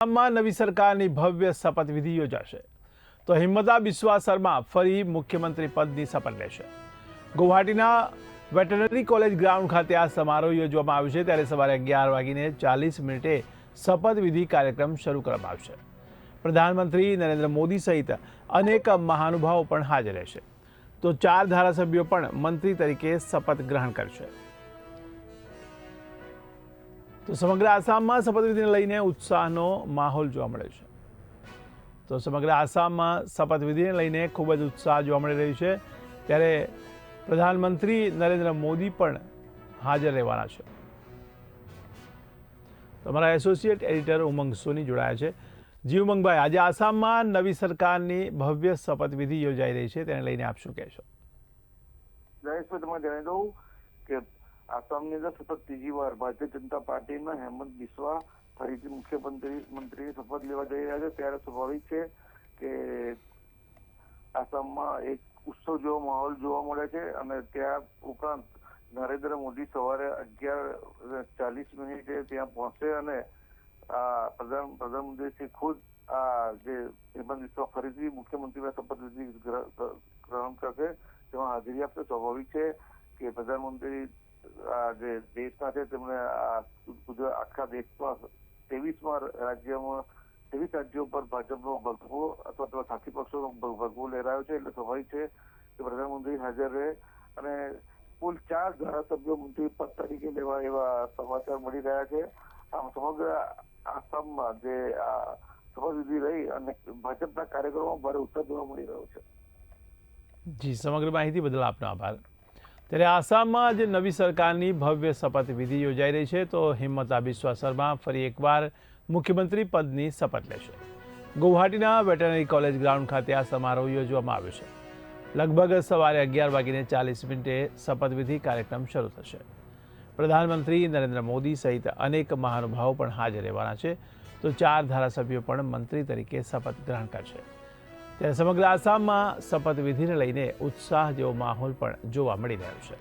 આસામમાં નવી સરકારની ભવ્ય શપથવિધિ યોજાશે તો હિમંતા બિસ્વા શર્મા ફરી મુખ્યમંત્રી પદની શપથ લેશે। ગુવાહાટીના વેટરનરી કોલેજ ગ્રાઉન્ડ ખાતે આ સમારોહ યોજવામાં આવ્યો છે, ત્યારે સવારે 11:40 શપથવિધિ કાર્યક્રમ શરૂ કરવામાં આવશે। પ્રધાનમંત્રી નરેન્દ્ર મોદી સહિત અનેક મહાનુભાવો પણ હાજર રહેશે, તો 4 ધારાસભ્યો પણ મંત્રી તરીકે શપથ ગ્રહણ કરશે। તો સમગ્ર આસામમાં શપથવિધિને લઈને ઉત્સાહનો માહોલ જોવા મળ્યો છે। તો સમગ્ર આસામમાં શપથવિધિને લઈને ખૂબ જ ઉત્સાહ જોવા મળી રહ્યો છે, ત્યારે પ્રધાનમંત્રી નરેન્દ્ર મોદી પણ હાજર રહેવાના છે। તો અમારા એસોસિએટ એડિટર ઉમંગ સોની જોડાયા છે। જી ઉમંગભાઈ, આજે આસામમાં નવી સરકારની ભવ્ય શપથવિધિ યોજાઈ રહી છે, તેને લઈને આપ શું કહેશો? જયેશભાઈ, તમારે જણાવી દઉં કે આસામની અંદર સતત ત્રીજી વાર ભારતીય જનતા પાર્ટીના હેમંત બિસ્વા ફરીથી મુખ્યમંત્રી શપથ લેવા જઈ રહ્યા છે, ત્યારે સ્વાભાવિક છે કે આસામમાં એક ઉત્સવ જેવો માહોલ જોવા મળે છે। અને ત્યાં ઉપરાંત નરેન્દ્ર મોદી સવારે 11:40 ત્યાં પહોંચશે અને પ્રધાનમંત્રી ખુદ જે હેમંત બિસ્વા ફરીથી મુખ્યમંત્રીના શપથવિધિ ગ્રહણ કરશે, તેમાં હાજરી આપશે। સ્વાભાવિક છે કે પ્રધાનમંત્રી જે દેશના છે તેમણે આખા દેશમાં 23 રાજ્યો પર ભાજપનો ભગવો અથવા સાથી પક્ષોનો ભગવો લહેરાયો છે, એટલે સ્વાભાવિક છે કે પ્રધાનમંત્રી હાજર રહે અને કુલ 4 ધારાસભ્યો મંત્રી પદ તરીકે લેવા એવા સમાચાર મળી રહ્યા છે। આમ સમગ્ર આસામમાં જે શપથવિધિ રહી અને ભાજપના કાર્યક્રમોમાં ભારે ઉત્સાહ જોવા મળી રહ્યો છે। જી, સમગ્ર માહિતી બદલ આપનો આભાર। ત્યારે આસામમાં જે નવી સરકારની ભવ્ય શપથવિધિ યોજાઈ રહી છે, તો હિમંતા બિસ્વા શર્મા ફરી એકવાર મુખ્યમંત્રી પદની શપથ લેશે। ગુવાહાટીના વેટરનરી કોલેજ ગ્રાઉન્ડ ખાતે આ સમારોહ યોજવામાં આવ્યો છે। લગભગ સવારે 11:40 શપથવિધિ કાર્યક્રમ શરૂ થશે। પ્રધાનમંત્રી નરેન્દ્ર મોદી સહિત અનેક મહાનુભાવો પણ હાજર રહેવાના છે, તો 4 ધારાસભ્યો પણ મંત્રી તરીકે શપથ ગ્રહણ કરશે। ત્યારે સમગ્ર આસામમાં શપથવિધિને લઈને ઉત્સાહ જેવો માહોલ પણ જોવા મળી રહ્યો છે।